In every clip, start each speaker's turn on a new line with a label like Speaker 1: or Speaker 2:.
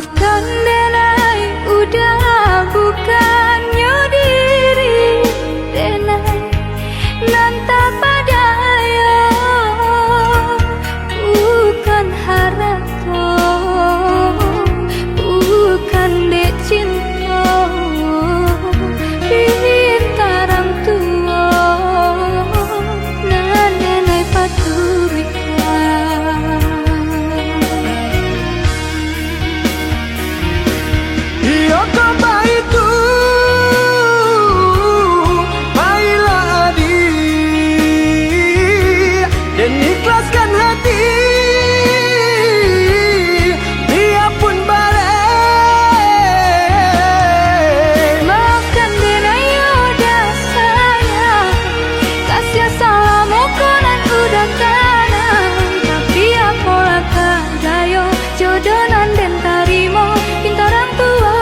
Speaker 1: Maafkan denai udah bukannya diri denai nanta padaya bukan harato bukan dek cinta pintarang tua nan denai paturika.
Speaker 2: Ikhlaskan hati biarpun badai.
Speaker 1: Maafkan denai udah sayang kasih salam konan udah tanam tapi apalah kadayo jodonan den tarimo pintarang tua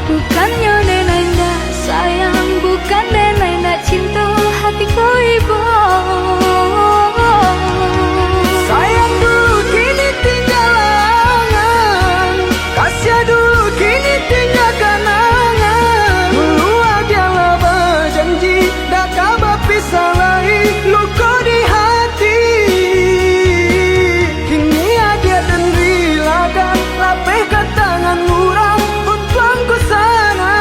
Speaker 1: bukannya denai ndak sayang bukan denai ndak cinta hatiku ibu.
Speaker 2: Sayang dulu kini tinggal angan, kasih dulu kini tinggal kenangan. Dulu adalah berjanji, dah kabar pisah lagi, luka di hati. Kini ada dan riladan, lapehkan tangan murah untuk ku sana.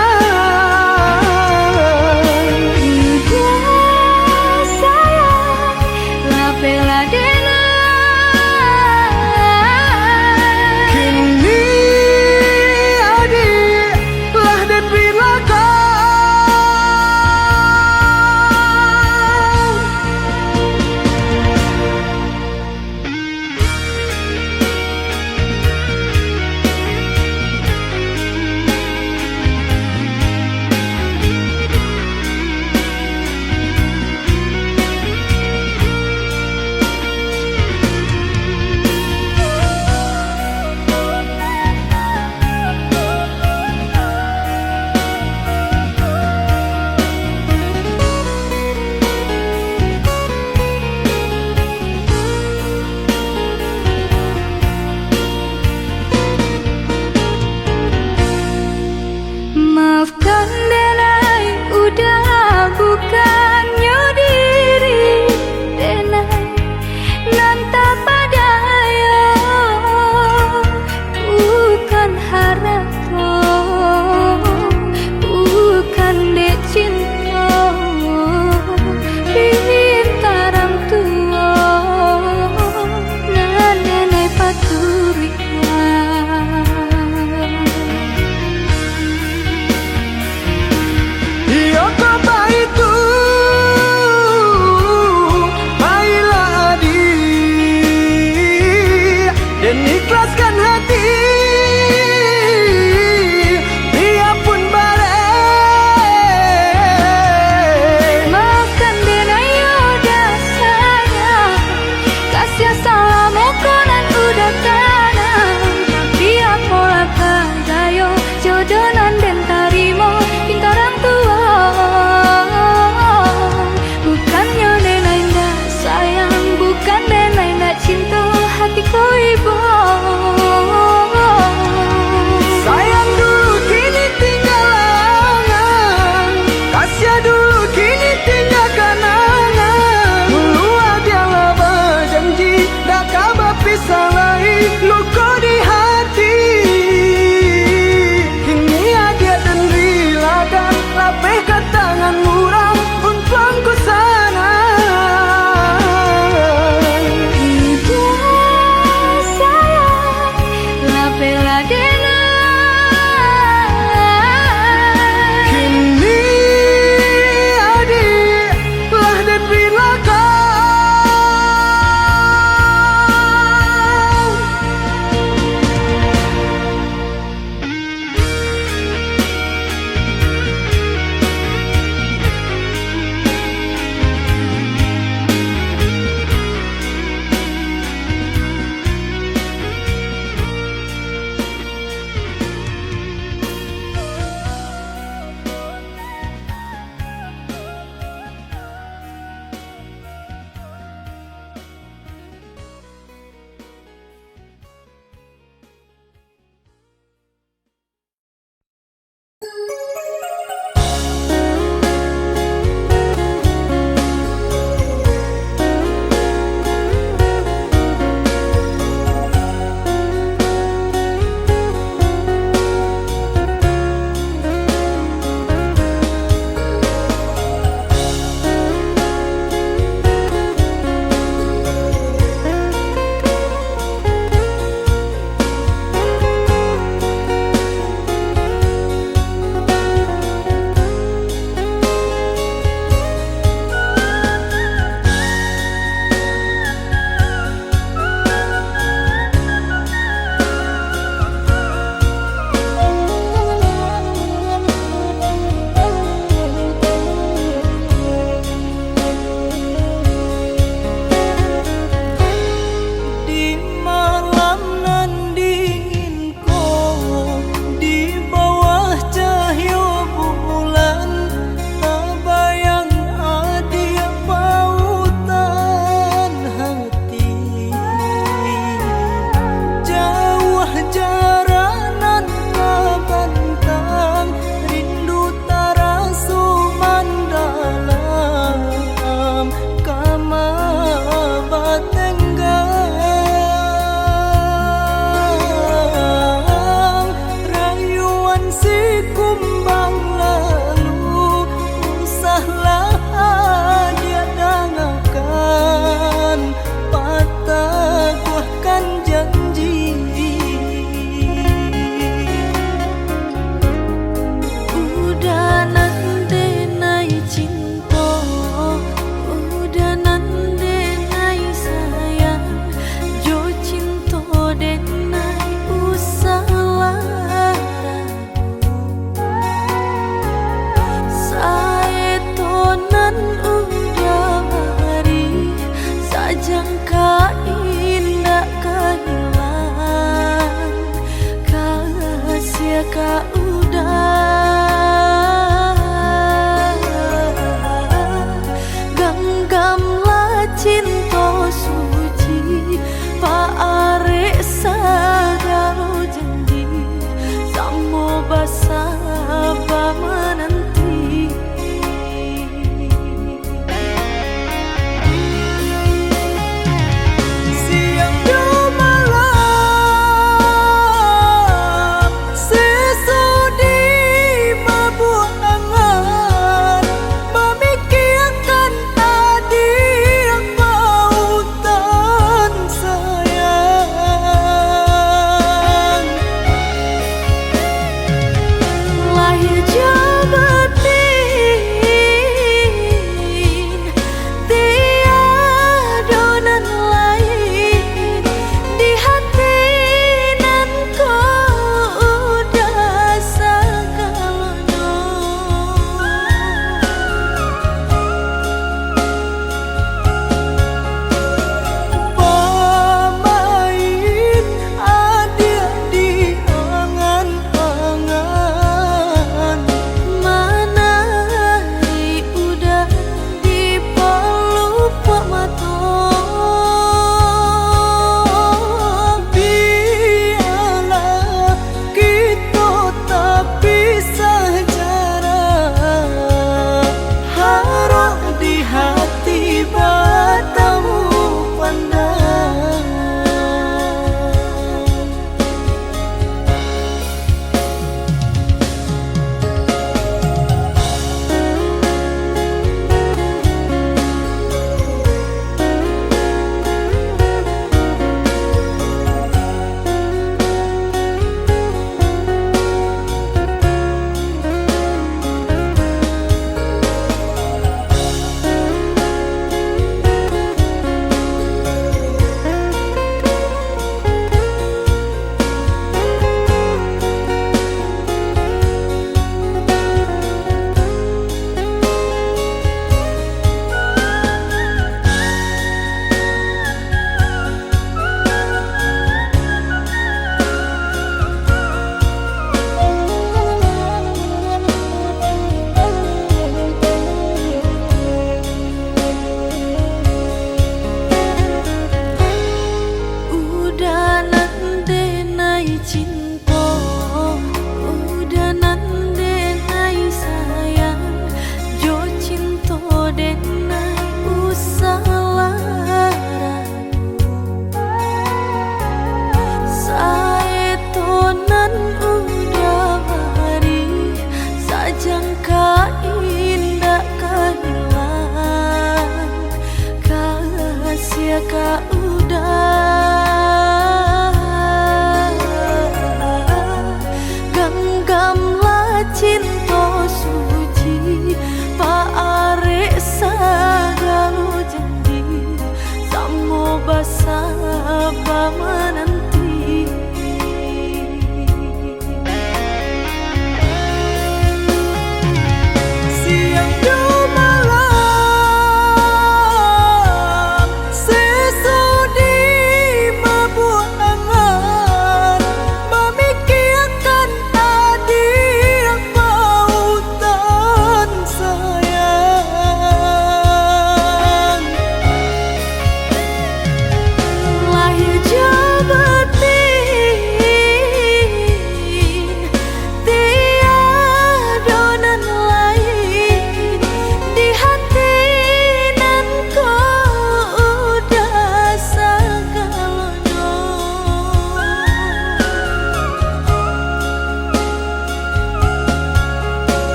Speaker 1: Udah sayang, lapehlah denai.
Speaker 2: Kini adik lah dan riladan.
Speaker 1: Maafkan denai udah bukannya diri denai nanta padaya bukan harato bukan dek cinta pintarang tua nan denai paturika.
Speaker 2: Apa itu baiklah adik dan ikhlaskan hati biarpun badai.
Speaker 1: Maafkan denai udah sayang kasih salam konan udah tanam tapi apalah kadayo jodonan den tarimo pintarang tua bukannya denai ndak sayang bukan denai ndak cinta hatiku ibu.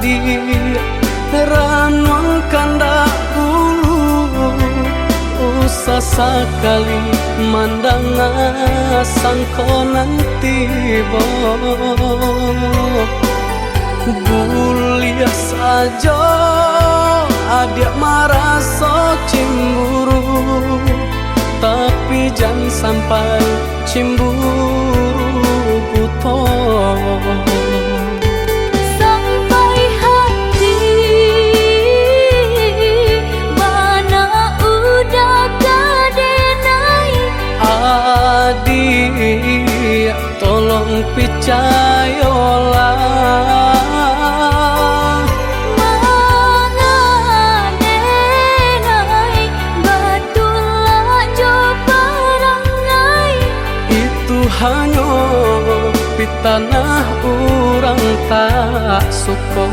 Speaker 2: adi ranwang kanda ulu usah sekali mandang sangkonan tiba buliah saja adik merasa cemburu tapi jangan sampai cemburu buta
Speaker 1: sampai hati mana udah kadenai
Speaker 2: adik tolong percayalah hanya di tanah orang tak suka.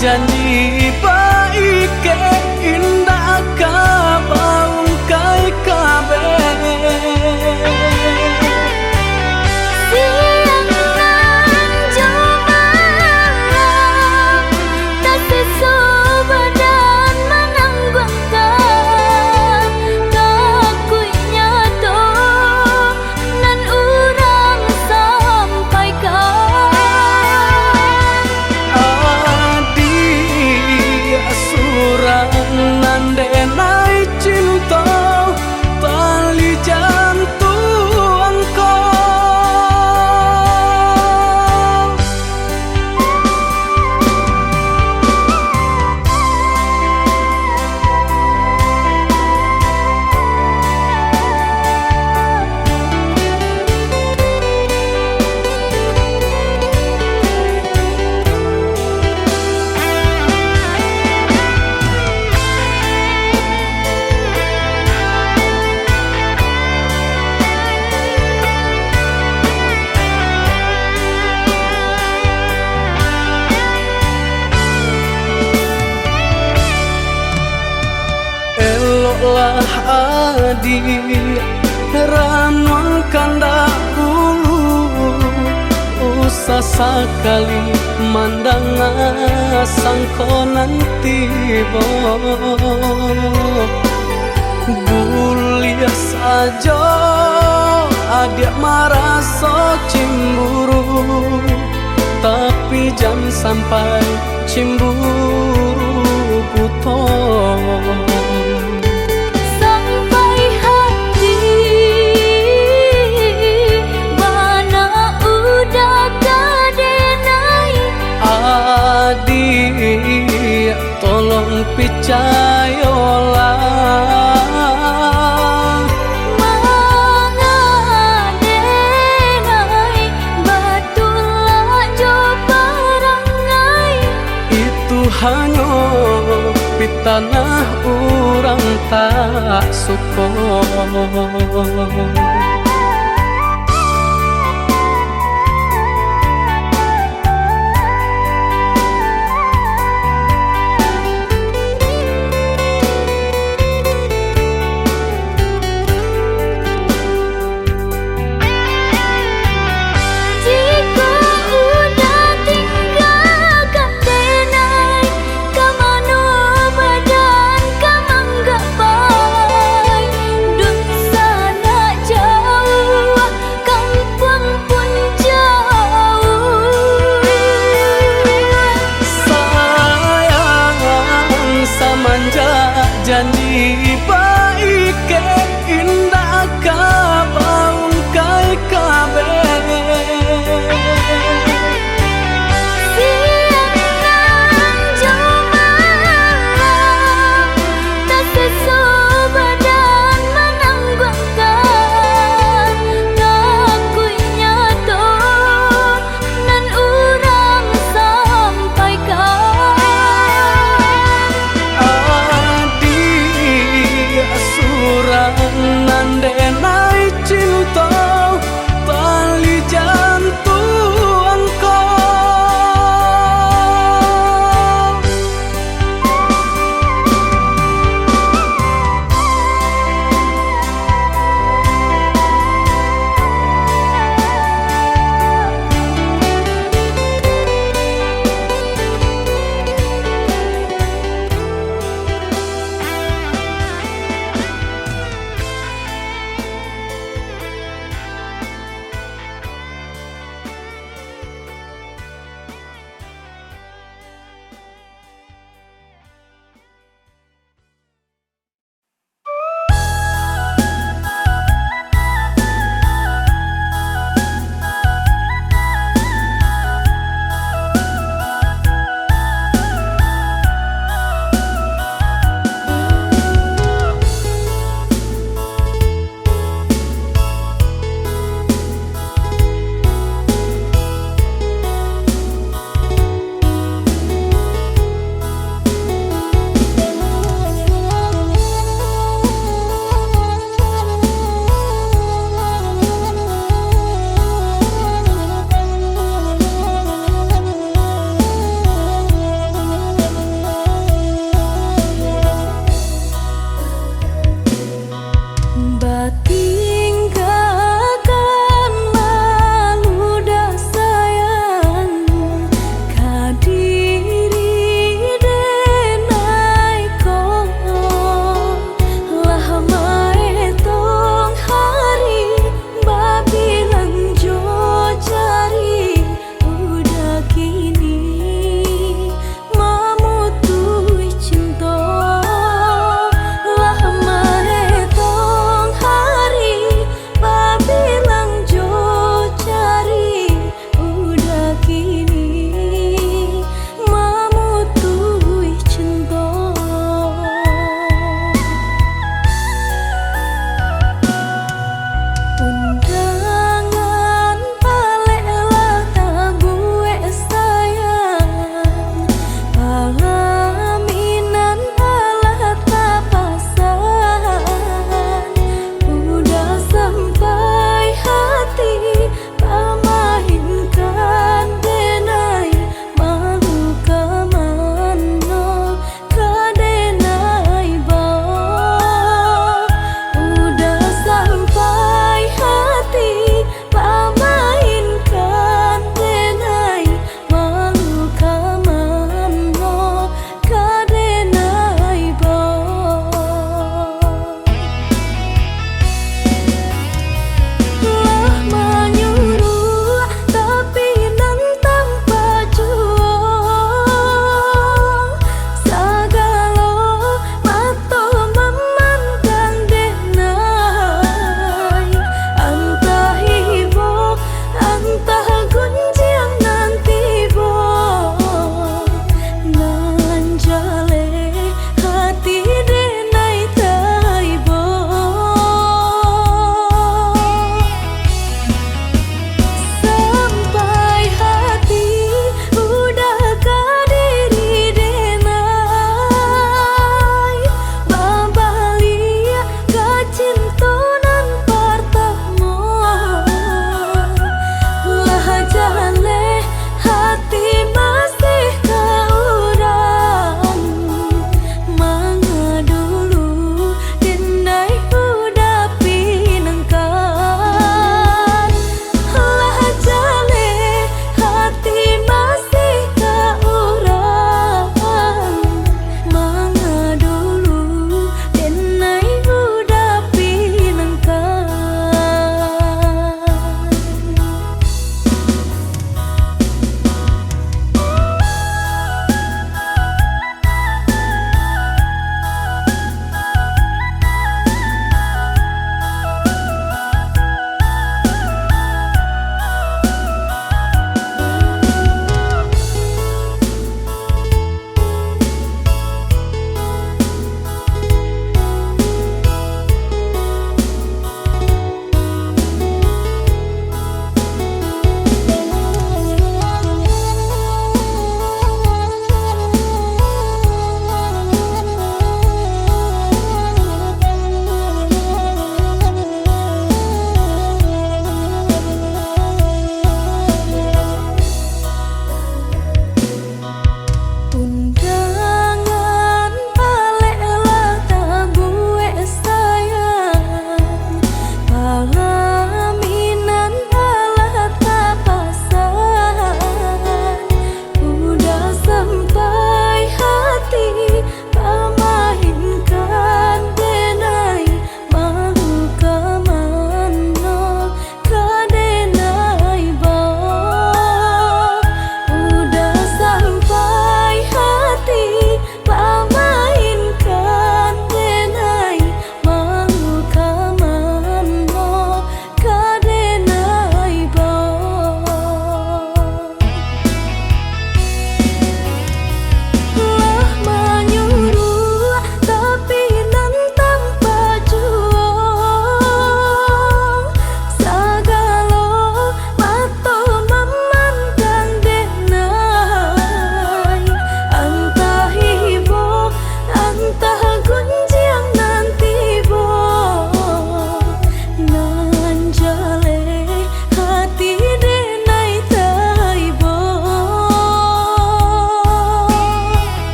Speaker 2: Janji baik indah kabaung kai kabe
Speaker 1: siang nan jumalang tak sesu badan menanggungkan kakunya to nan urang sampaikan
Speaker 2: nandenai cinta tali jantung kau lah adi ranwang kanda ulu usah sekali mandang sangkonan tiba buliah saja adik merasa cemburu tapi jangan sampai cemburu buta adik tolong percayalah
Speaker 1: mangadenai batulah jo parangai
Speaker 2: itu hanya di tanah orang tak suka. Janji baik indah kabaung kai kabe
Speaker 1: siang nan jumalang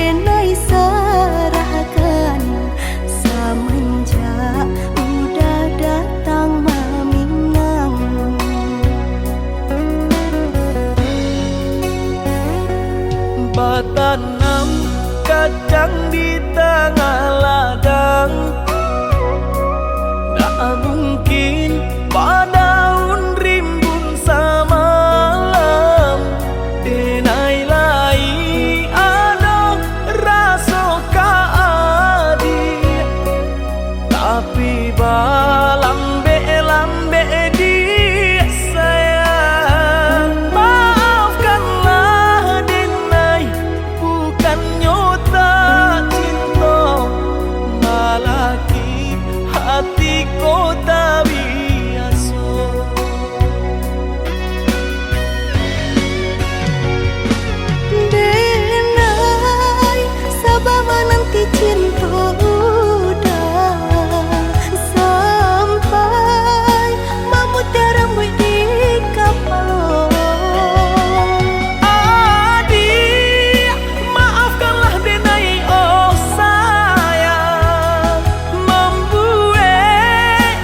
Speaker 1: denai serahkan semenjak udah datang meminang.
Speaker 2: Batanam kacang di tengah ladang, tak mungkin padaun rimbun samalam. Denai lai ada rasa kaadi, tapi balambe-lambe di sayang. Maafkanlah denai, bukannya tak cinta, malaki hati ko tak biasa.
Speaker 1: Denai sabar menanti cinta udah sampai memutih rambut di kapal.
Speaker 2: Adik, maafkanlah denai oh sayang, membuat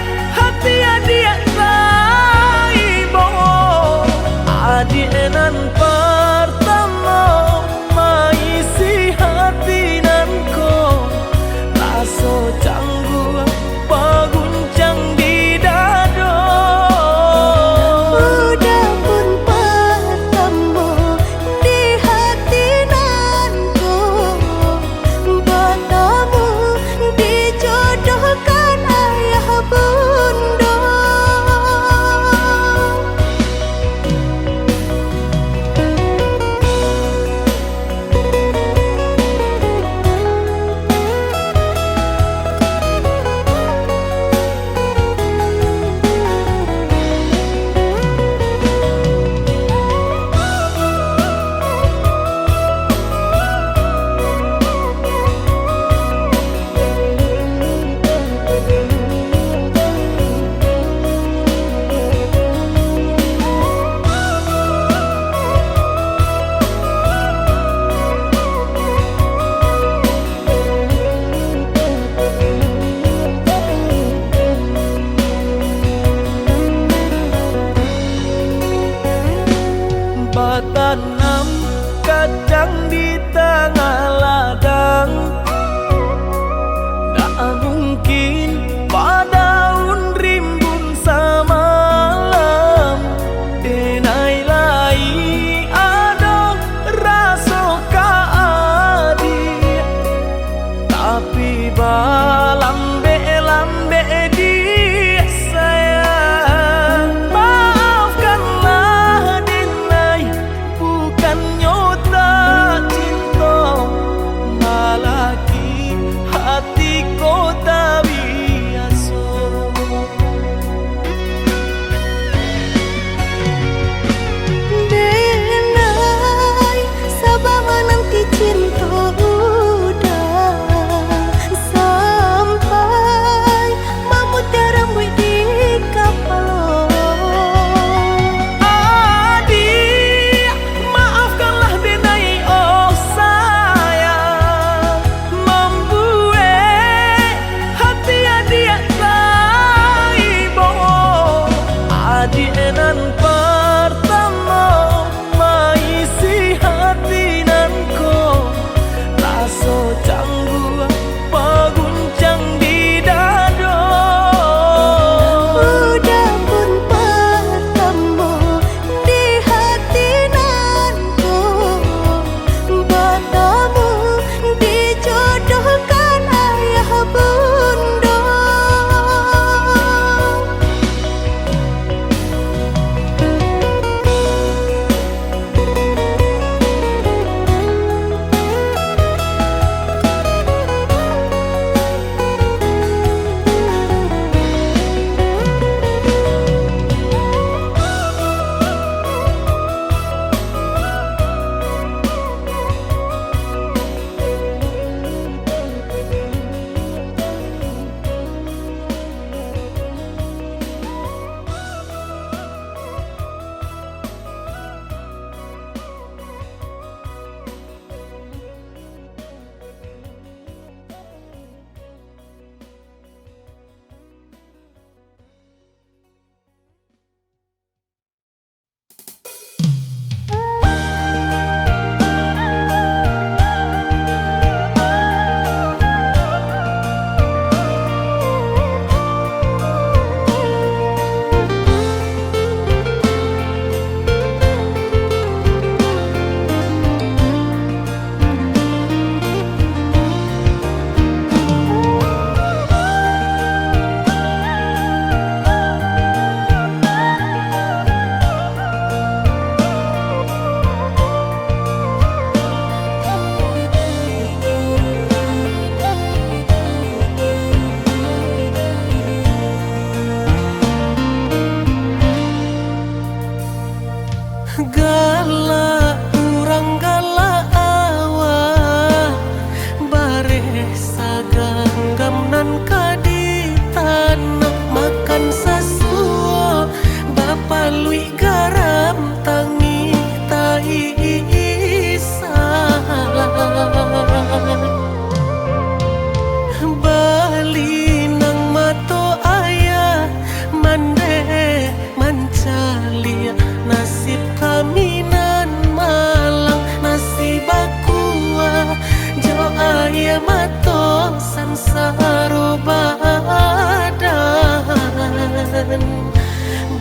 Speaker 2: sansaro badan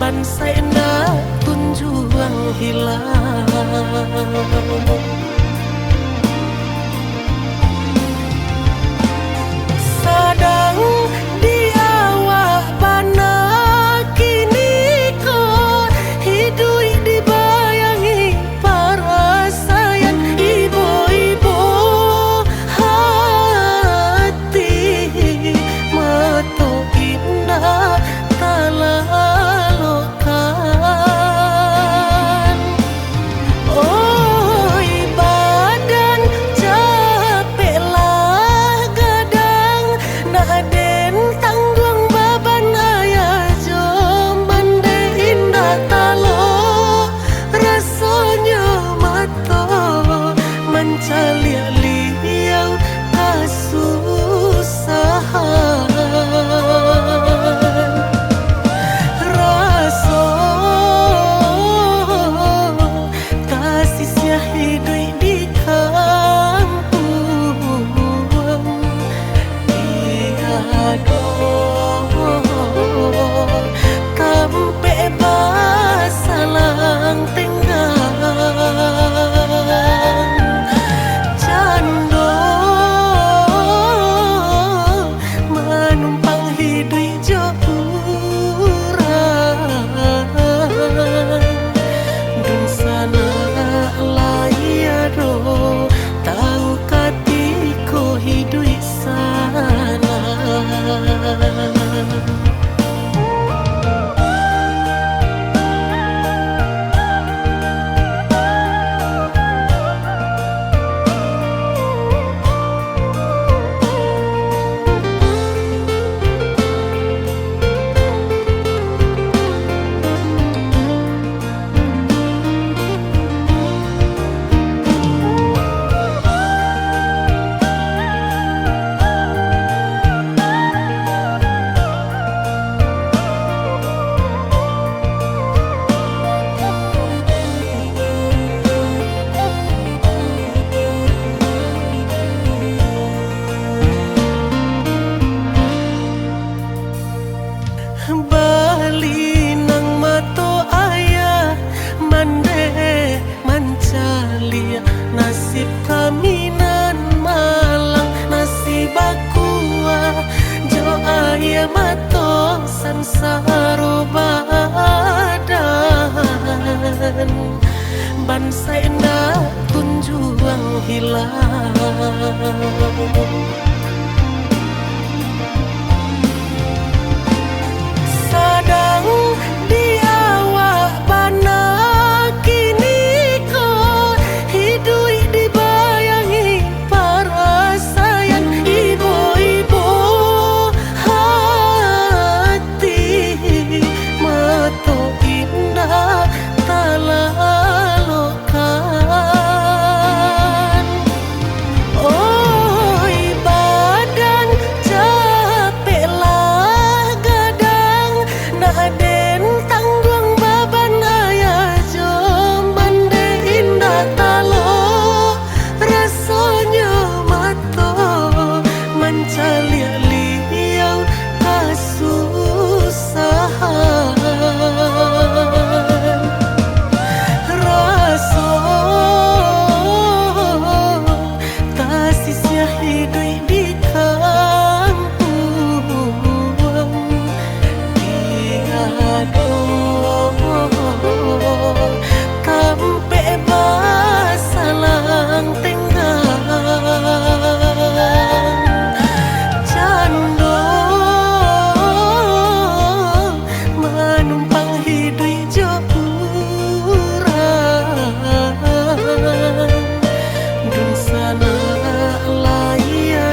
Speaker 2: bangsa enda tunjuang hilang sadang di awak panah kini kau hidup dibayangi para sayang ibu-ibu hati mata indah talalokan oi badan capeklah gadang naden tanggung baban ayah jomban de indah talo rasanya mata mencalia-liau kasusahan rasa kasihnya hidup di kampung tiada kampe basalang tenggang cando menumpang hidup jauran dun sana layado tahu katiko hidup sana Bali nang mato ayah mande mancalia nasib kami nan malang nasib aku jo ayah mato sansaro badan bangsa enda tunjuang hilang sadang di awak panah kini kau hidup dibayangi para sayang ibu-ibu hati mata indah talalokan oi badan capeklah gadang naden tanggung baban ayah jomban de indah talo rasanya mata mencalia-liau kasusahan rasa kasihnya hidup di kampung tiada kampe basalang tenggang cando menumpang hidup jauran dun sana layar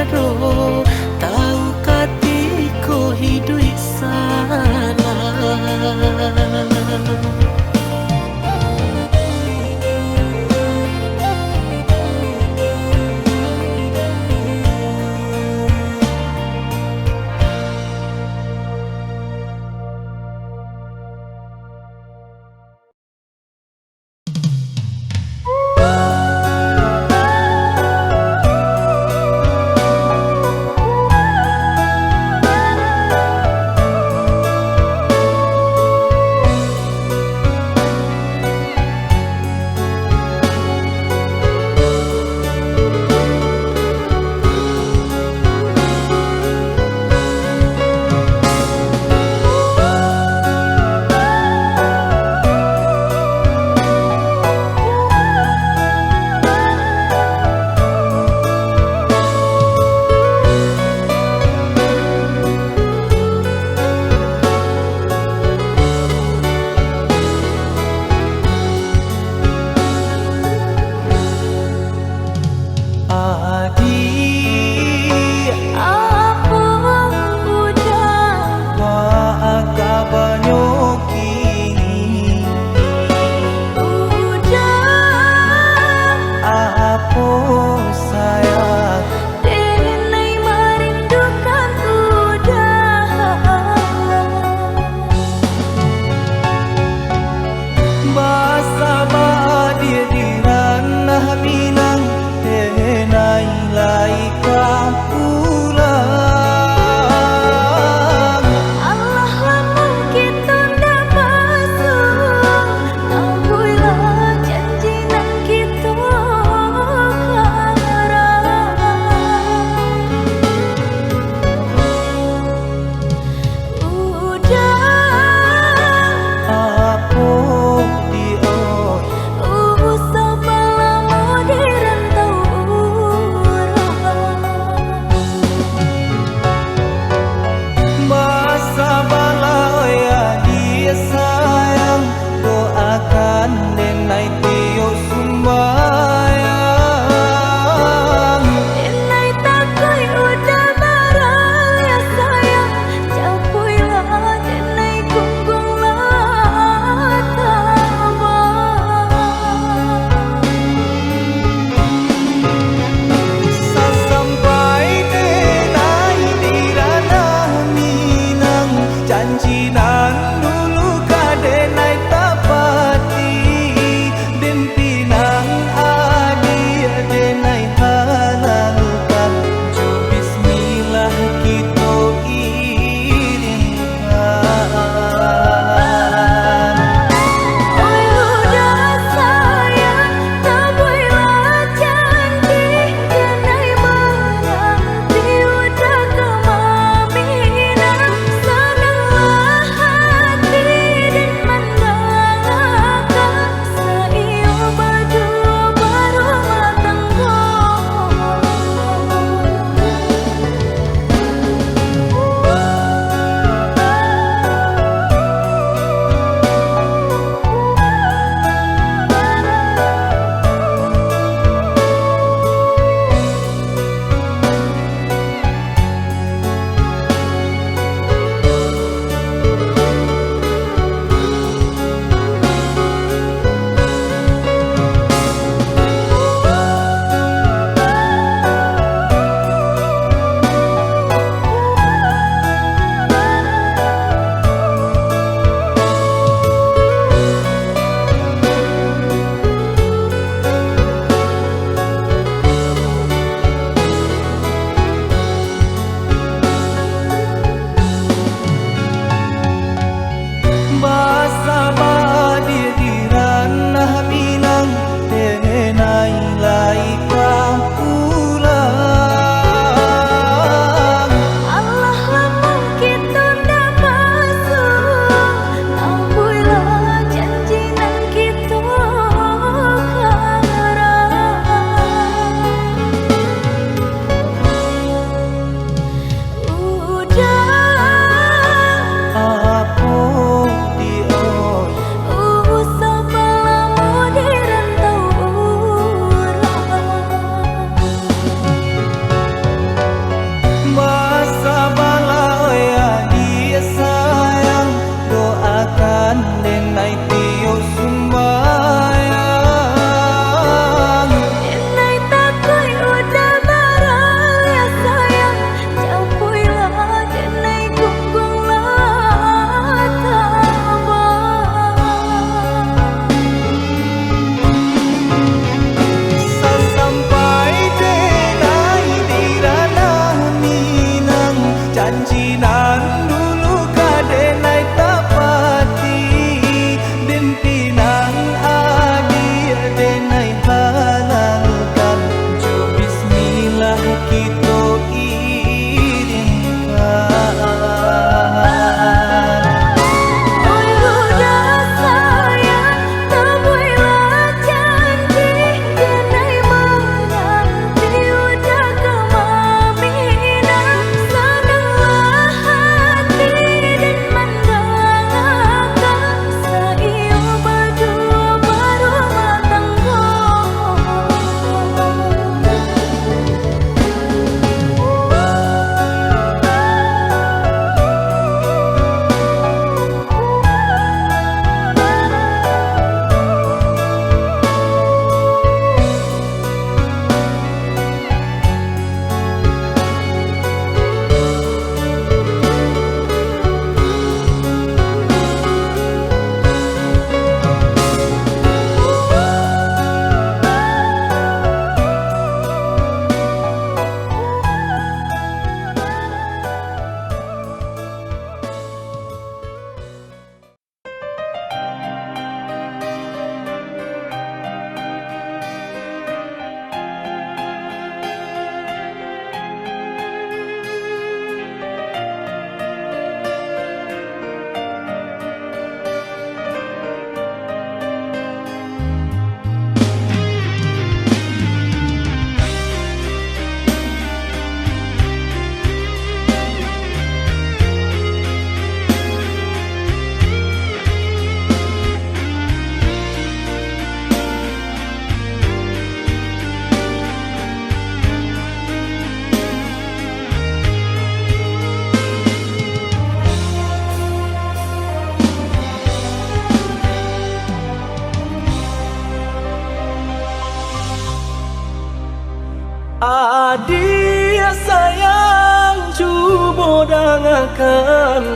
Speaker 2: akan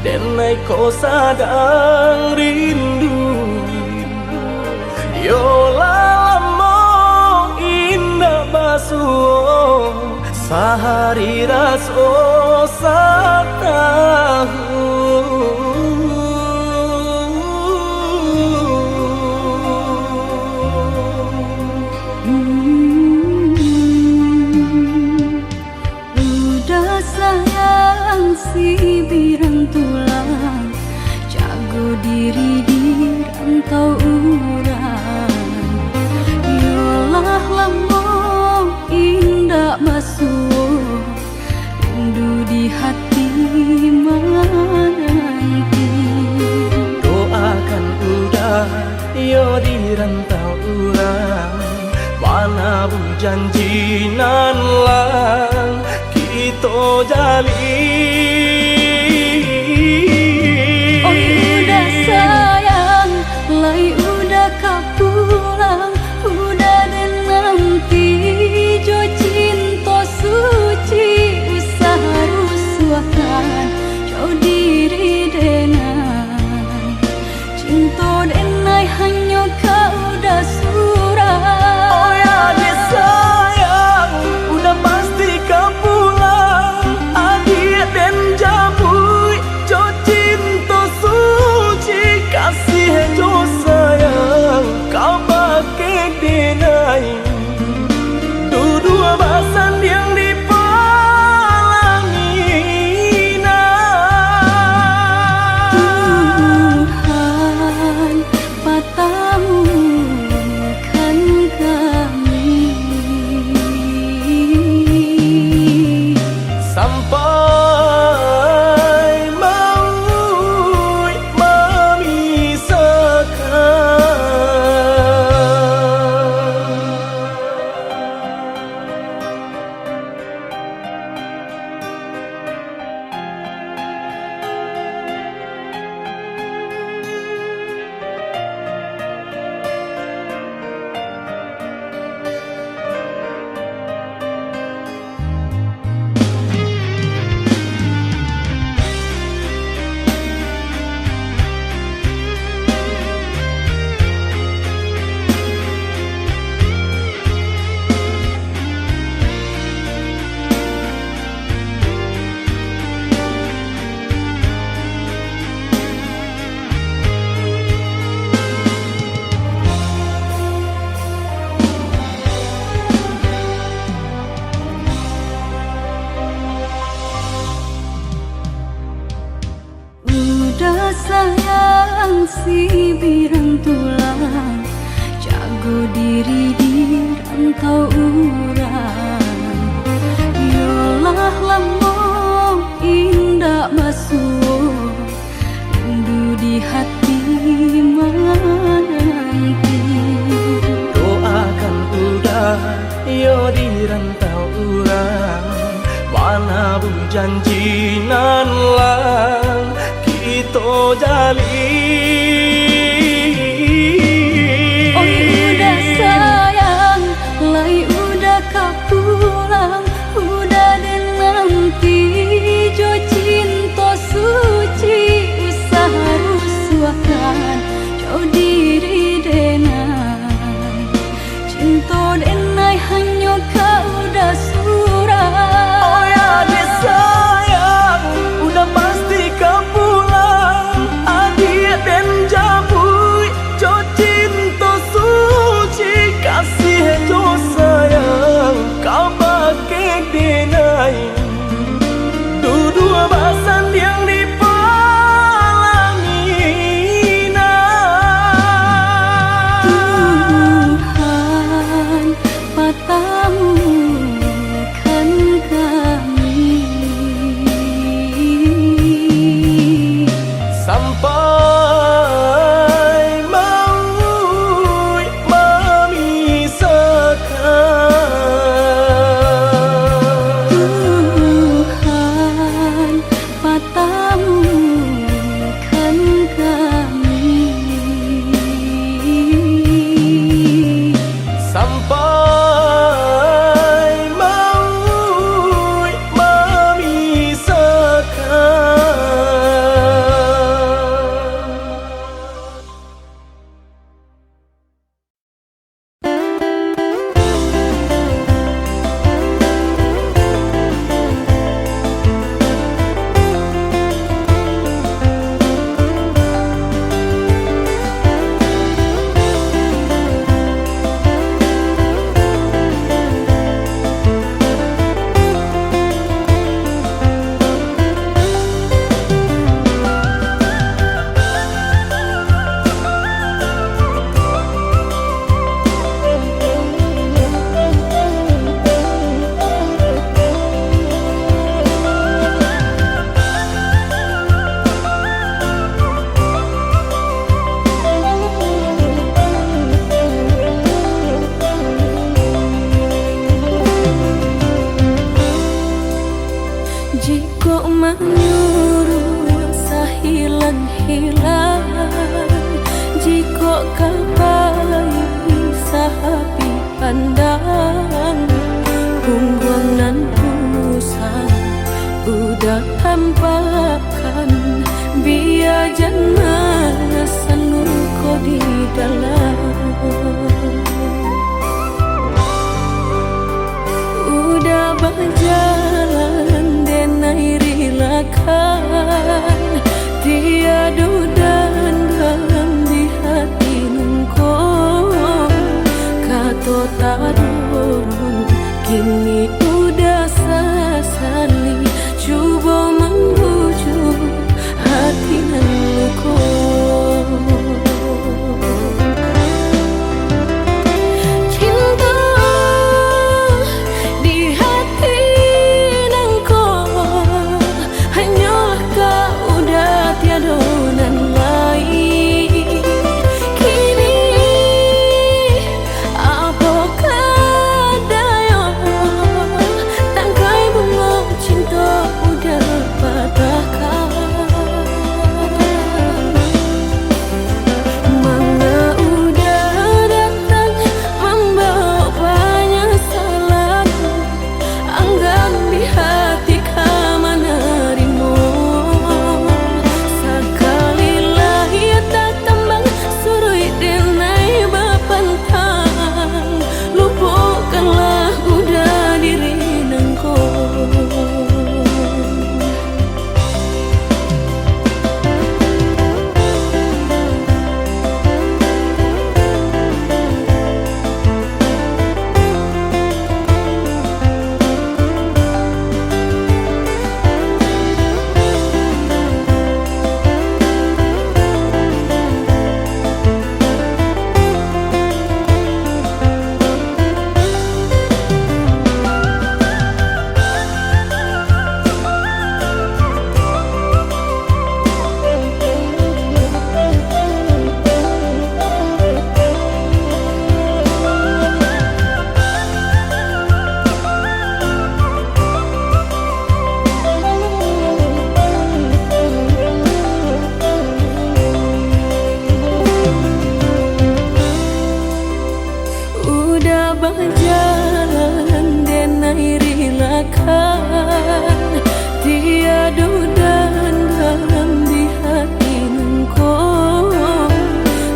Speaker 2: denai kau sadang rindu. Yola lamo indah basuh sehari raso satahu.
Speaker 1: Udah sayang si birang tulang, jago diri di rantau urang. Yolah lamo indah basuh, rindu di hati menanti.
Speaker 2: Doakan udah yo di rantau urang, mana bu janji nan lang kita jalin.
Speaker 1: Oh udah sayang, lai udah kau pulang, udah dan nanti jo cinta suci usaha rusuhkan jauh diri denai. Cinta denai hanya kau dah surah.
Speaker 2: Oh ya dia sayang, udah pasti kau pulang. Adik dan jabui, jo cinta suci kasih jo sayang, kau pakai denai. Dua basan yang dipalangina.
Speaker 1: Tuhan patamu kan kami
Speaker 2: Sampai maut
Speaker 1: Udah sayang si birang tulang, jago diri di rantau urang. Yolah lamo indah basuh, rindu di hati menanti.
Speaker 2: doakan udah yo di rantau urang, mana bu janji nan lang kita jalin.
Speaker 1: Oh udah sayang, lai udah kau pulang, udah dan nanti jo cinta suci usaha rusuhkan jauh diri denai. Cinta denai hanya kau dah surah.
Speaker 2: Oh ya dia sayang, udah pasti kau pulang. Adik dan jabui, jo cinta suci kasih jo sayang, kau pakai denai. Dua basan yang dipalangina.
Speaker 1: Tuhan patamu kan kami
Speaker 2: Sampai maut memisahkan.
Speaker 1: Jika menyuruh sahilang-hilang, jika kapai sahabi pandang, punggung nan pusat udah hampakan, biar jangan sanu ko di dalam. Udah berjalan denai rilakan, tiada dan dalam di hati nungko, kato tadurun kini udah sesali, coba membujuk hati nungko. Berjalan denai rilakan, tiada dan dalam di hati nungko,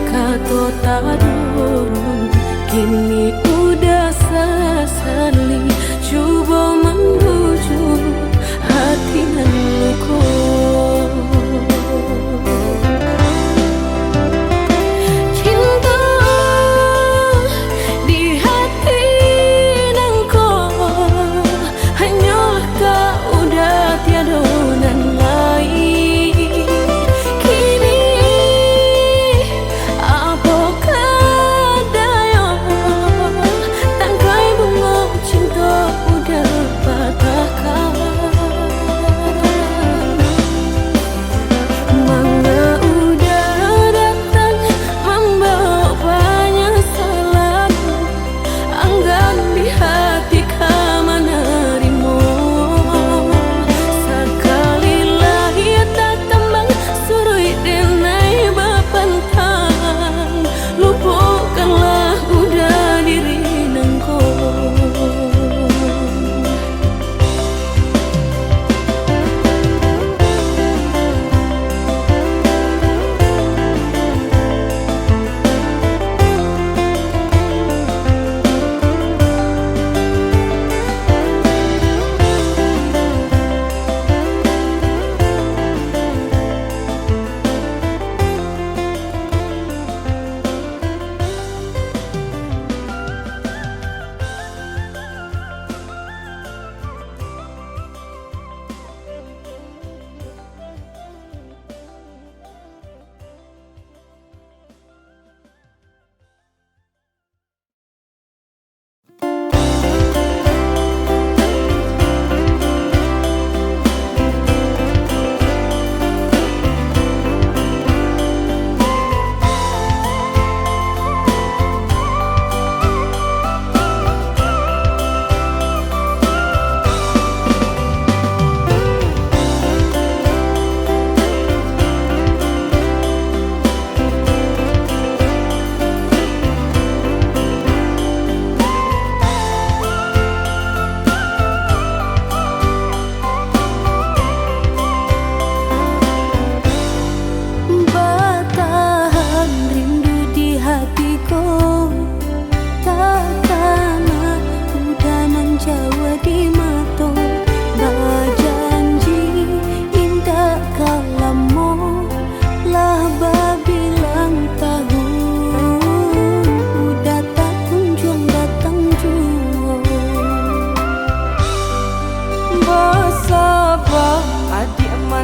Speaker 1: kato tadurun kini udah sesali, coba membujuk hati nungko.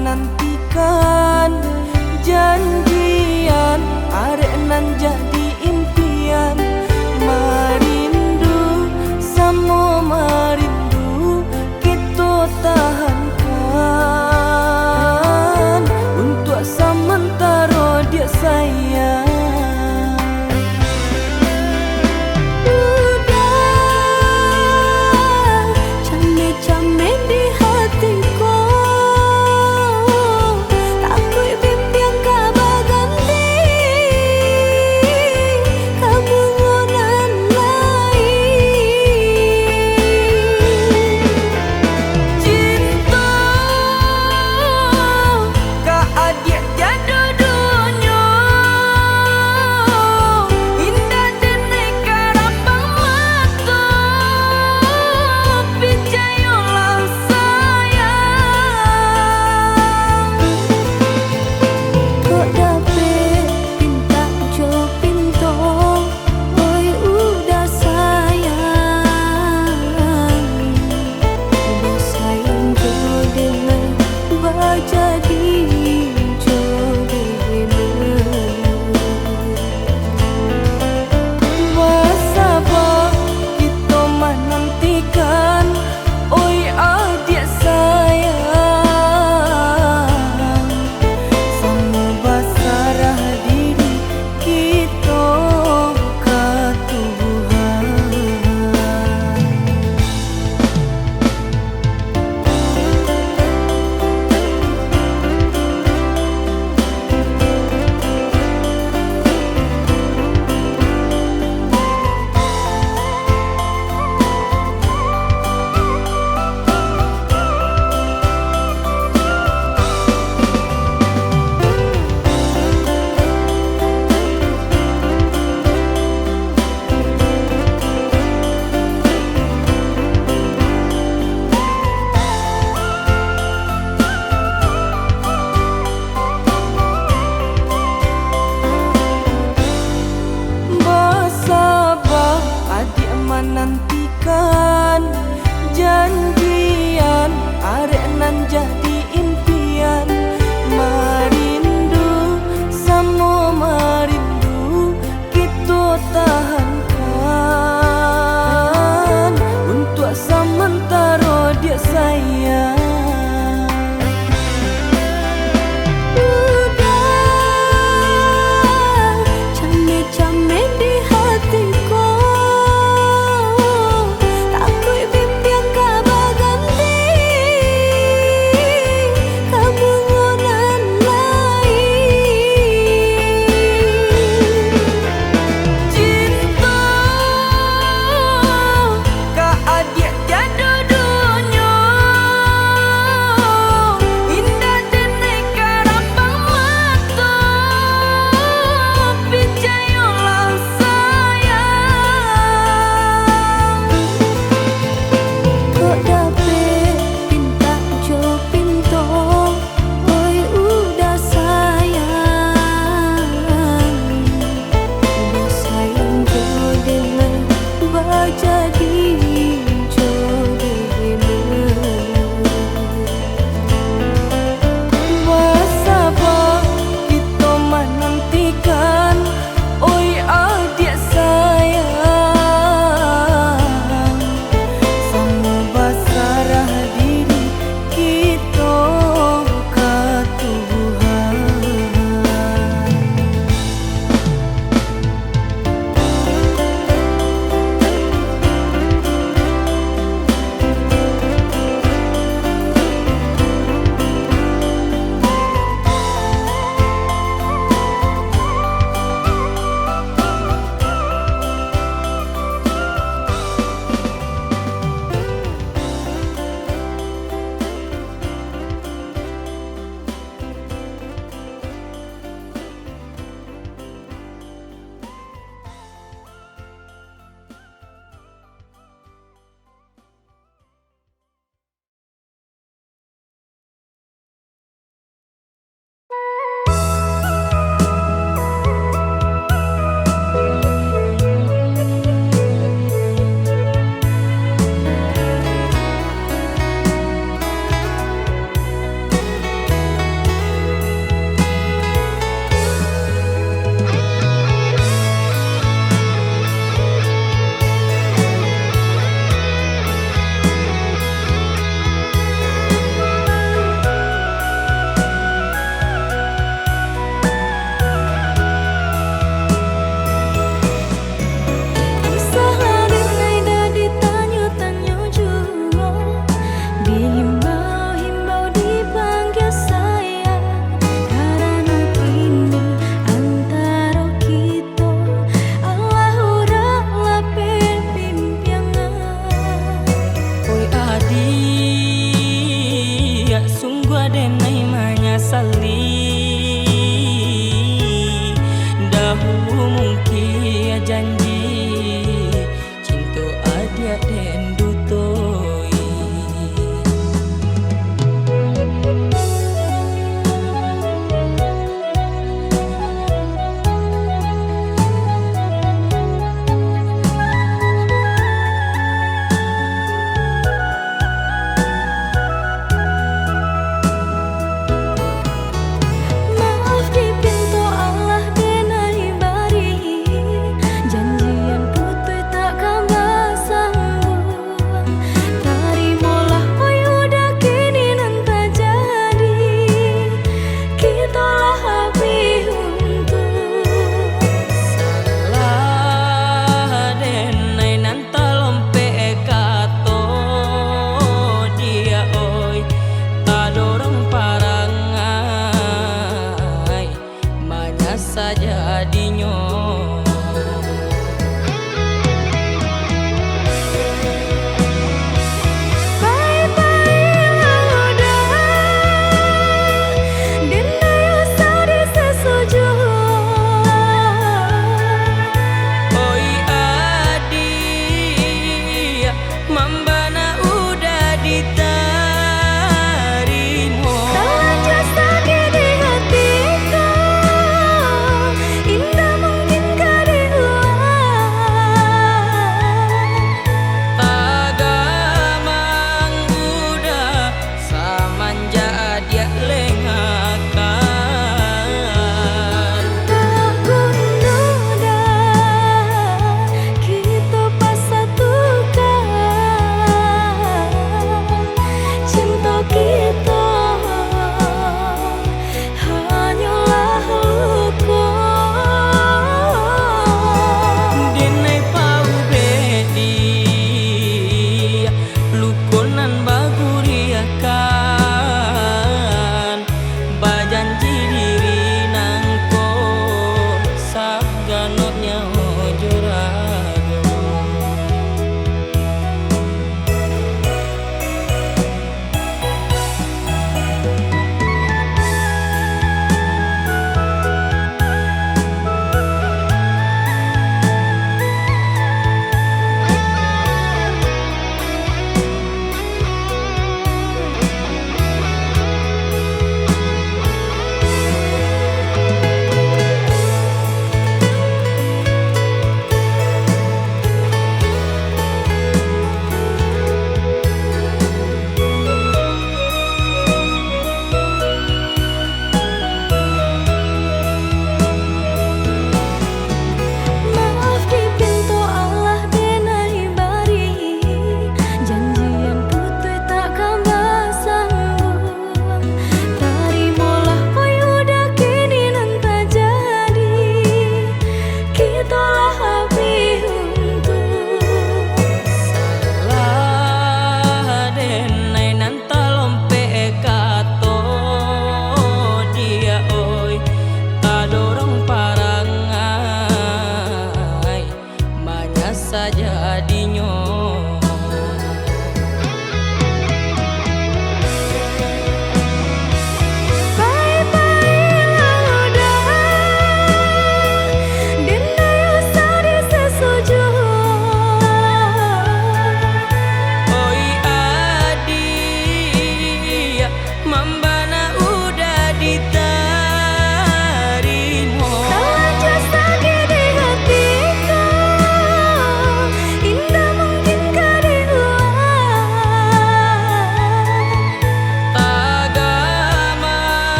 Speaker 2: nantikan janjian arek nan jadi impian. Marindu samo marindu kita tahankan untuk sementara dia sayang.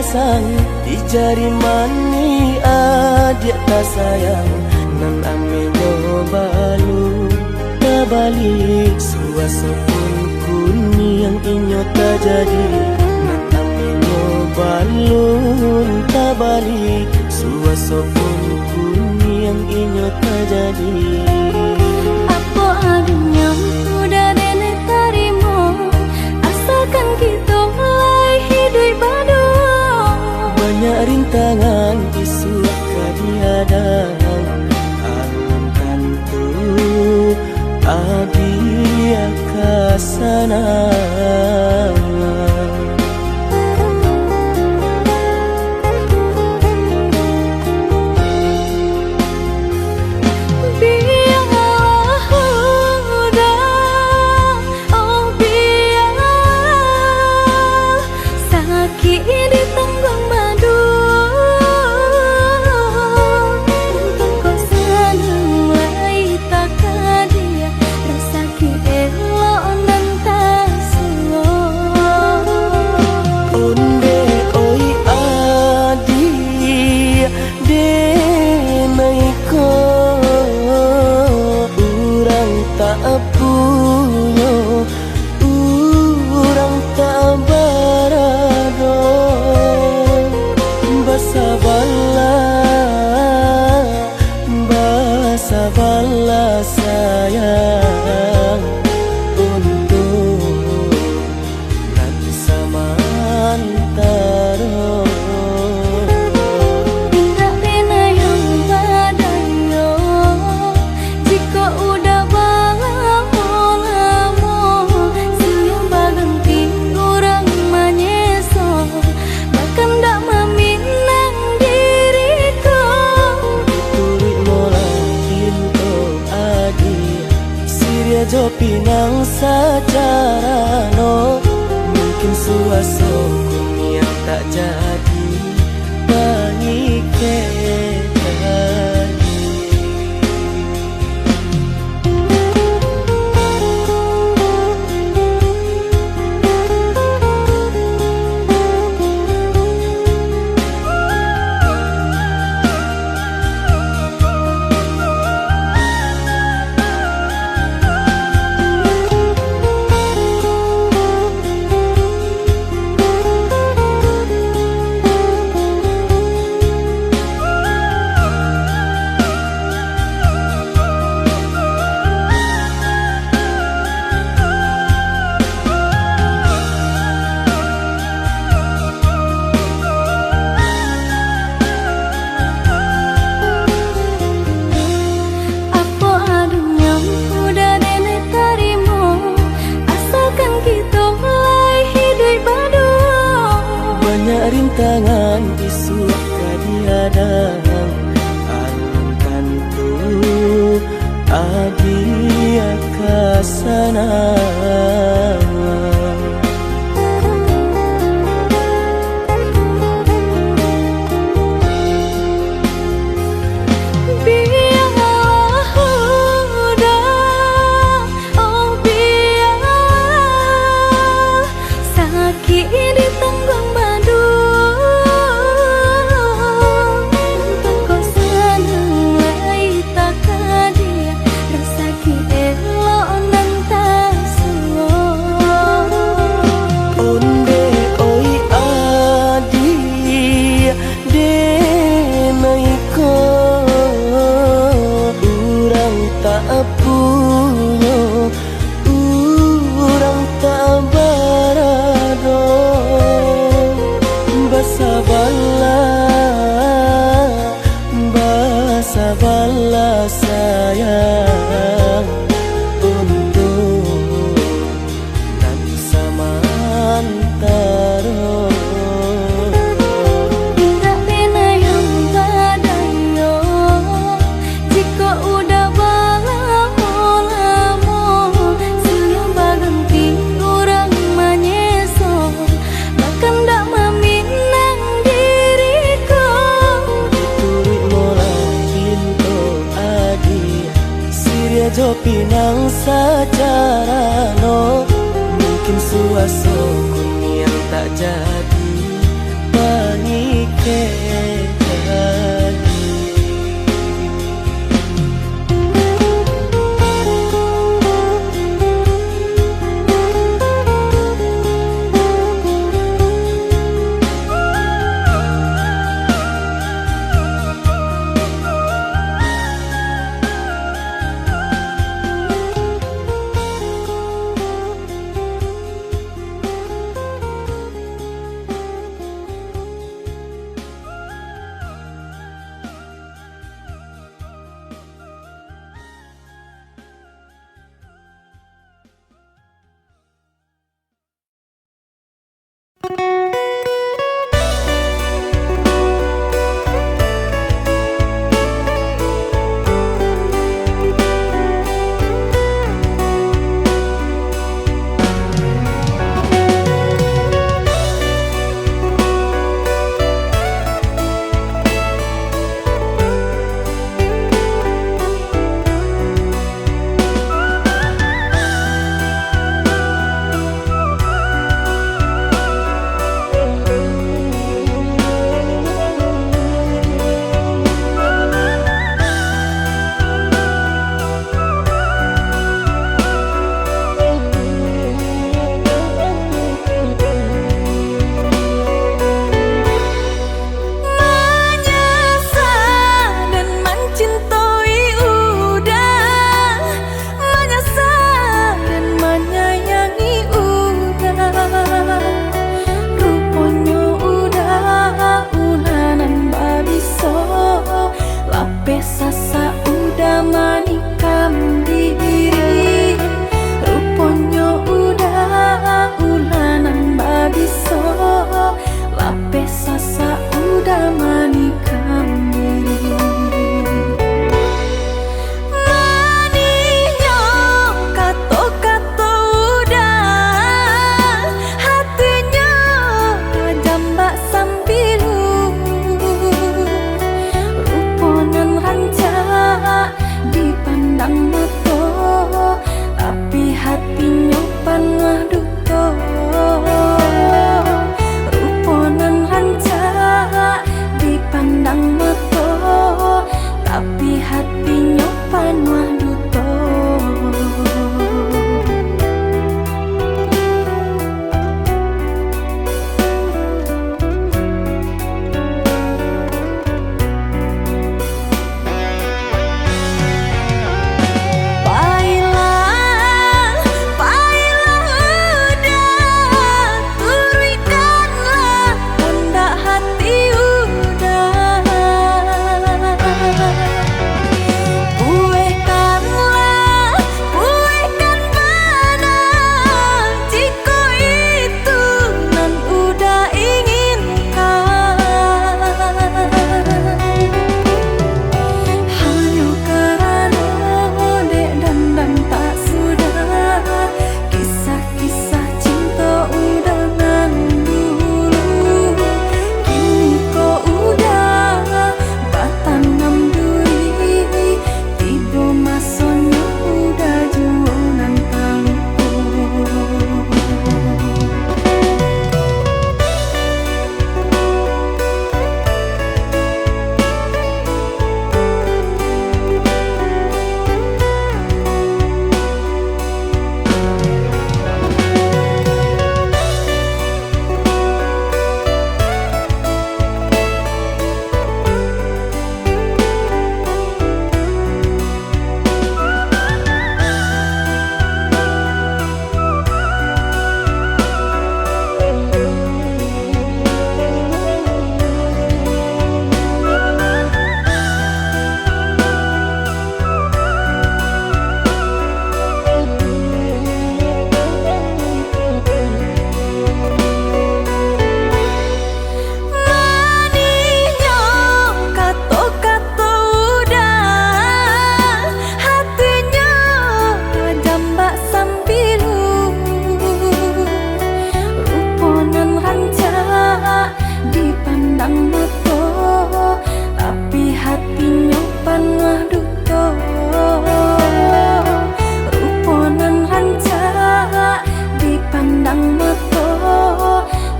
Speaker 2: sang di jari mani adik tak sayang nan ame balu tak balik suasa pun kuni yang inyo tak jadi nan ame balu tak balik suasa pun kuni yang inyo tak jadi.
Speaker 1: Apa adanya udah nenek tarimo asalkan kita mulai hidup baru.
Speaker 2: Banyak rintangan isu kadiadang alam tentu adia kasana. Sabarlah sayang untuk nanti samantara.
Speaker 1: Tidak pernah yang badayo jika udah lamo siang berganti orang menyeso bahkan tak meminang diriku.
Speaker 2: Turit mola Siria jo pinang secara no mungkin suaso kuni yang tak jadi mengikat. Rintangan isu kadiadang alam tentu adia kasana. Sabarlah sayang untuk nanti samantara.
Speaker 1: Tidak pernah yang badayo jika udah lamo siang berganti orang menyeso bahkan tak meminang diriku.
Speaker 2: Turit mola Siria jo pinang secara no mungkin suaso kuni yang tak jadi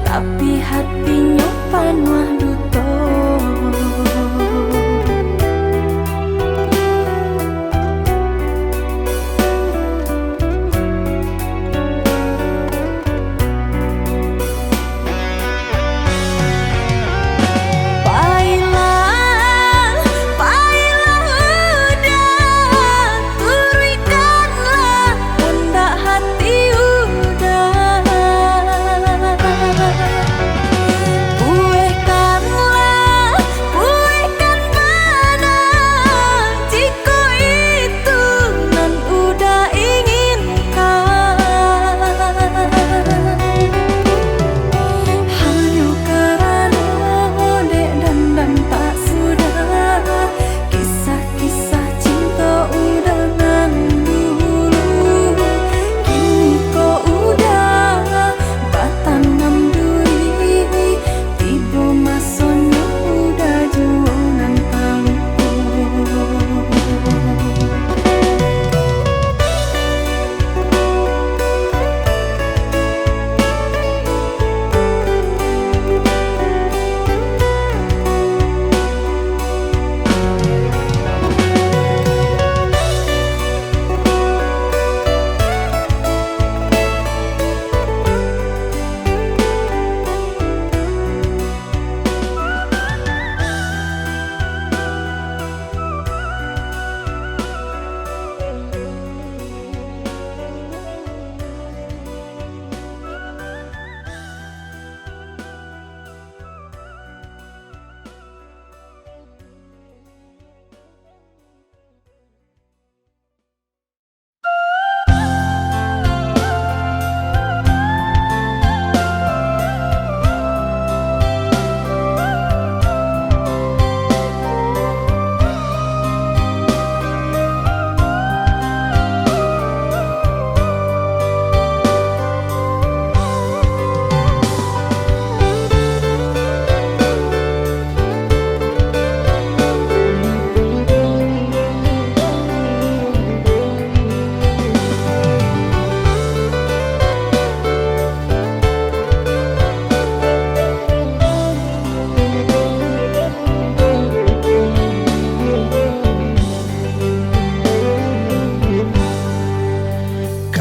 Speaker 1: Tapi hatinya panah duto.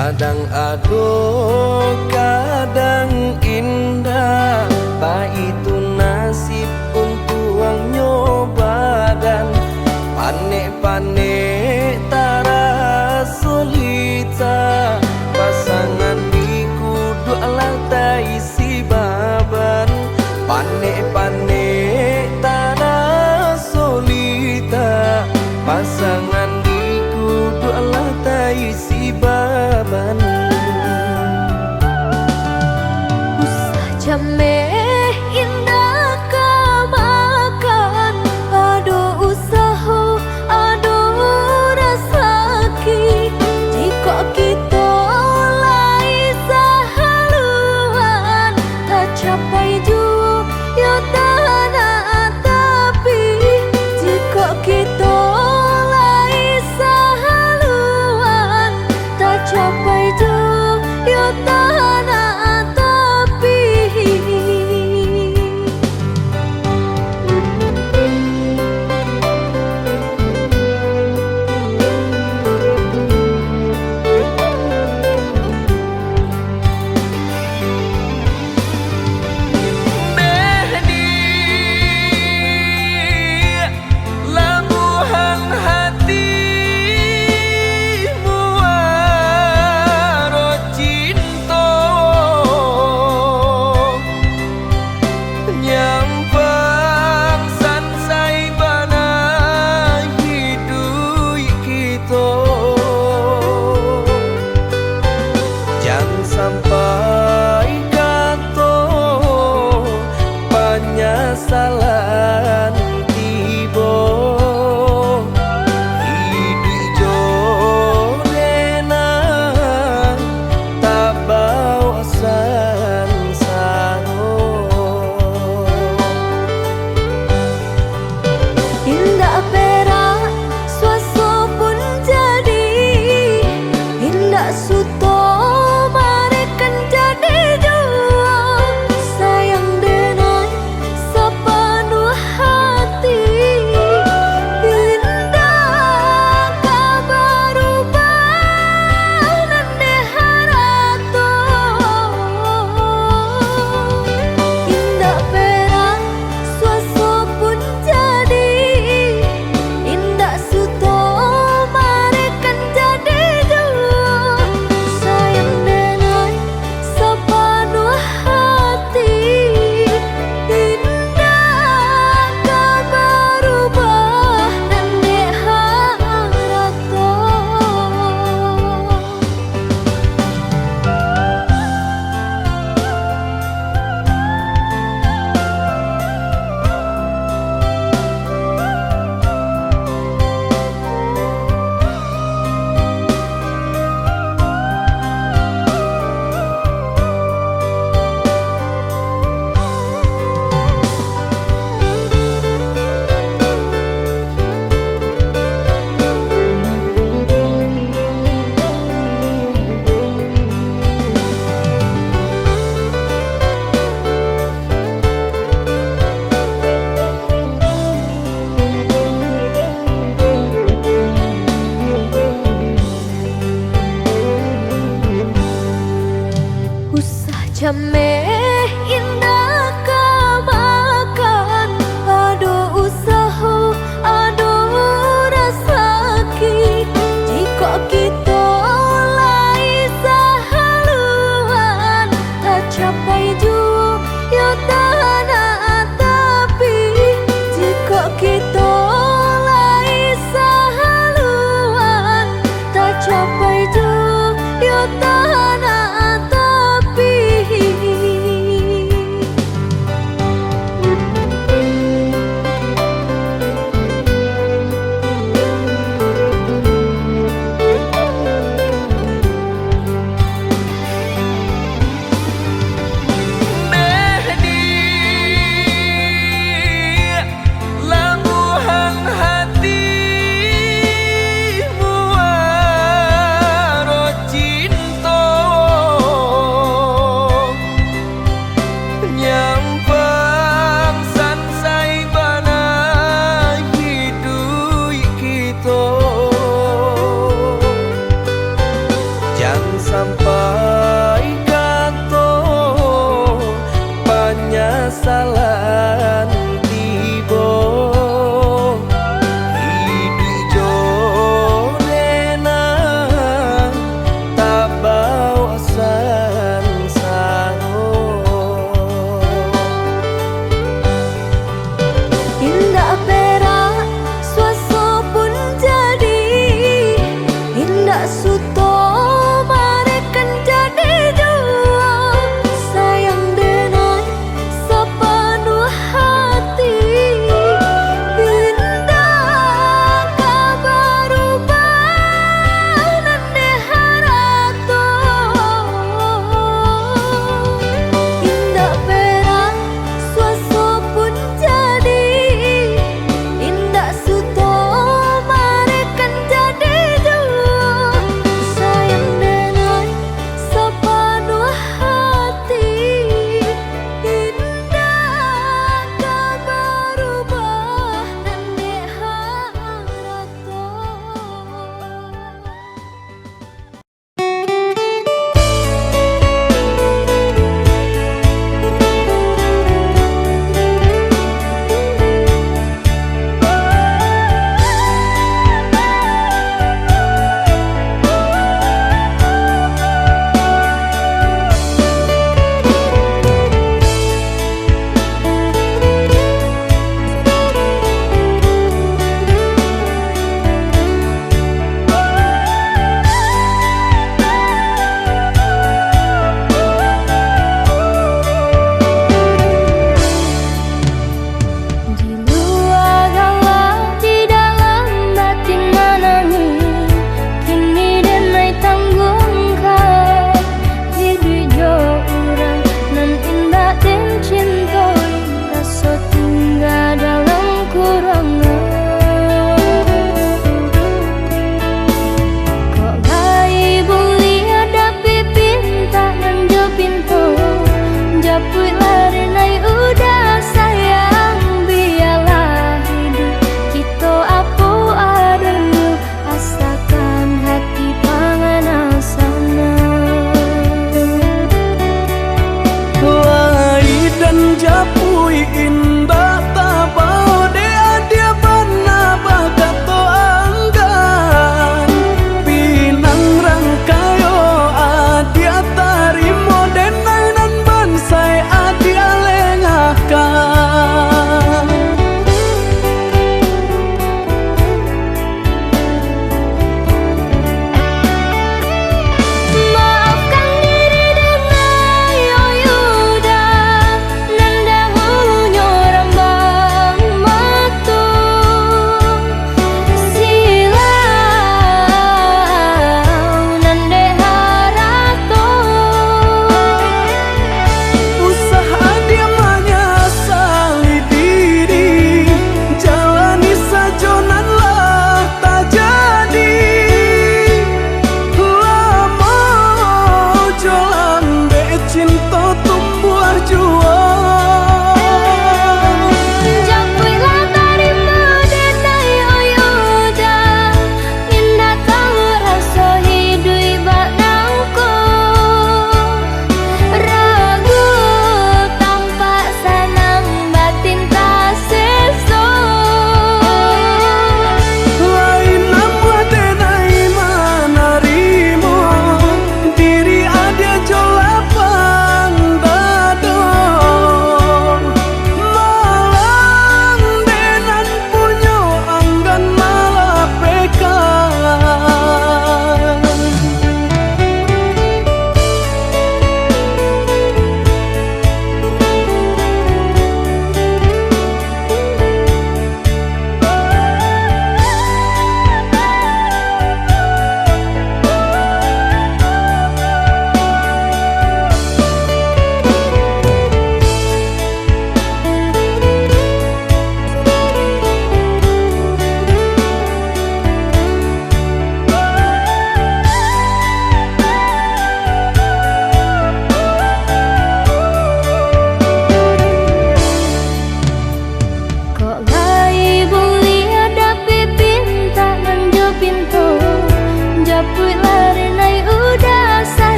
Speaker 2: Kadang aduh, kadang indah, itu nasib untuk ang nyoba dan panik-panik tara solita. Pasangan di kudu alat isi baban, panik-panik tara solita. Pasangan di kudu alat isi baban.
Speaker 1: Usah jameh indah kamakan, aduh usaha, aduh rasaki. Jika kita lai sahaluan, tak capai juga tanah tapi. Jika kita lai sahaluan, tak capai juga tanah tapi.
Speaker 2: Labuhan hatimu waro cinta, nyampang sansai bana hidup kita. Jangan sampai kata penyesalan tiba. Hidup jorena tak bawa sansaro.
Speaker 1: Indah perak suaso pun jadi, indah suto marekan jadi dua. Sayang dengan sepenuh hati, indah kabar ubah nande harato. Indah perak suaso pun jadi, indah suto marekan jadi dua. Sayang dengan sepenuh hati, indah kabar ubah nande harato. Usah jameh indah kamakan, aduh usaha, aduh rasaki. Jika kita lai sahaluan, tak capai juga tanah tapi. Jika kita lai sahaluan, tak capai juga tanah tapi.
Speaker 2: Labuhan hatimu waro cinta,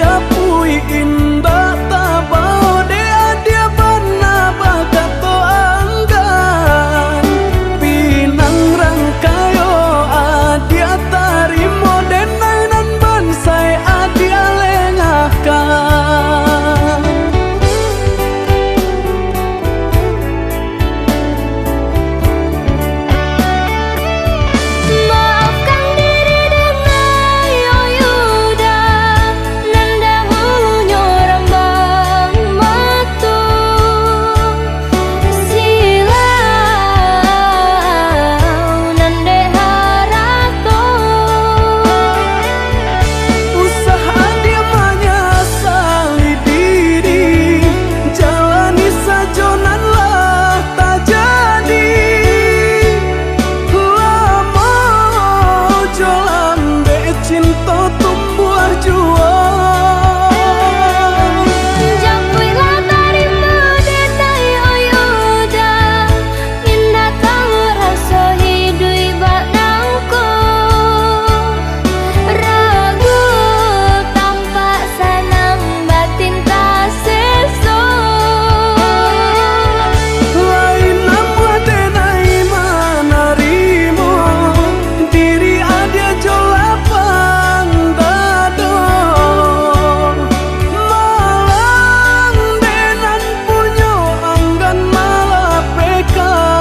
Speaker 2: japui indah tabau dia bana bakato anggan pinang rangkayo adia tarimo denainan bansai adia lengahkan.
Speaker 1: Maafkan diri dengan yoyuda nandahunyo rambang matu silau nande harato
Speaker 2: Usaha dia menyesali diri jalani sajonanlah tak jadi lama jolam be cinta tumbuh juang
Speaker 1: Japuilah tarima denai oyuda indah tahu rasa hidui badangku ragu tampak sanang batin tak seso
Speaker 2: lain nama denai manarimo diri ada jolapang dado malang denan punyo anggan malapekan.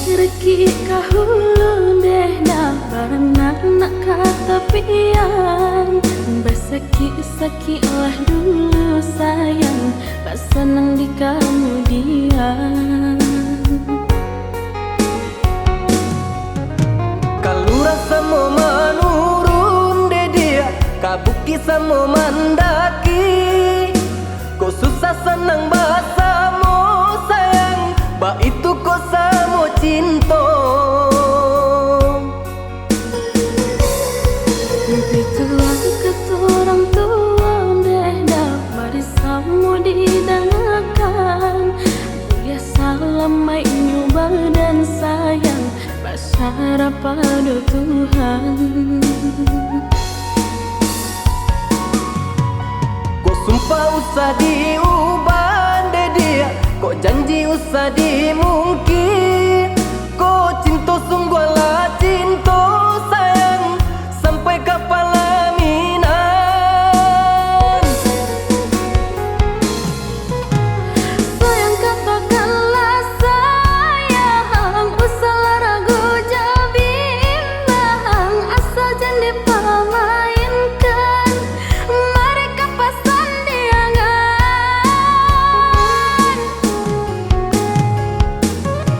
Speaker 2: Reki kahulu deh dah barana nak kata pian basaki lah dulu sayang pas senang di kemudian Kalau rasa mau menurun de dia kabuki sama mandaki kau susah senang bahasa mau sayang ba itu kau samo cinta
Speaker 1: mimpi tua keturang tua deh dah barisamu didengarkan biasa lamai nyoba dan sayang pasrah pada Tuhan
Speaker 2: kau sumpah usah diubah de dia kau janji usah dimungkin kau cinta sungguh lah cinta sayang sampai kapal laminan
Speaker 1: sayang katakanlah sayang usah ragu jabimbang asal jangan dipermainkan mereka pasan diangan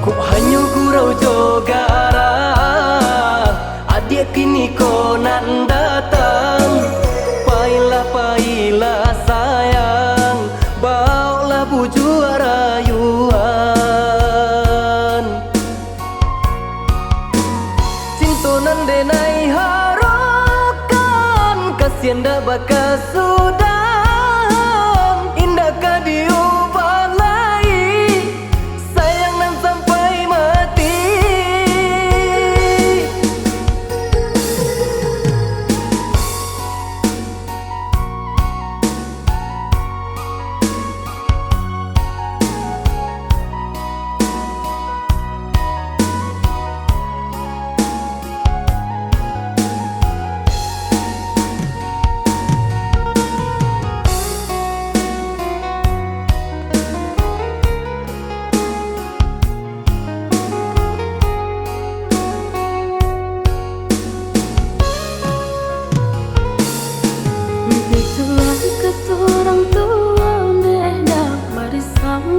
Speaker 2: kau hanya gurau jogara adik kini kau nak datang pailah sayang bawalah buju rayuan cinta nan denai harokan kasihan dah bakas sudah indah ka diubah lagi sayang nan sampai mati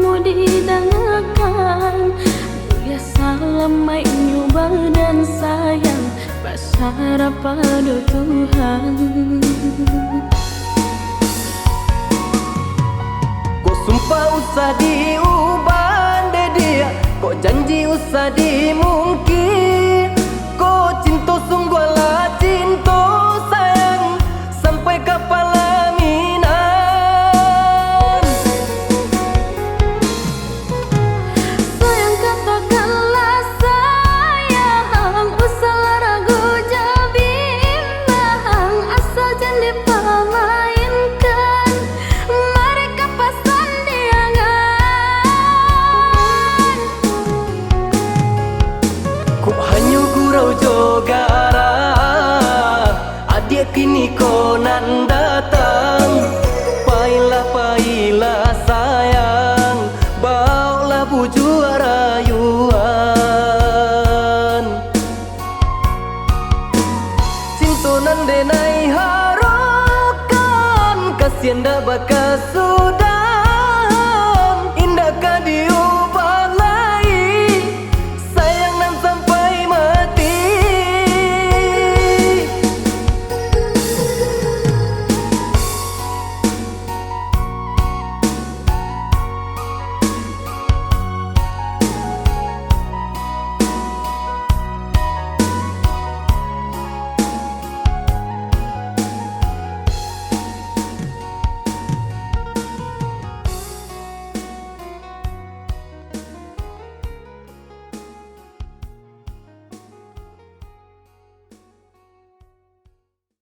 Speaker 1: mau didangakan. Ya salam mai nyoba dan sayang, pasrah pada Tuhan.
Speaker 2: Kok sumpah usah diubah deh dia, kok janji usah dimungkin. Kok cinta sungguh lah cinta sayang, sampai ke pelaminan.
Speaker 1: Sayang katakanlah sayang, usahlah ragu bimbang, asal jangan dipermainkan, mereka pasan diangan.
Speaker 2: Kok hanya gurau jogara, adik kini konan datang. Pailah sayang, bawalah bujuk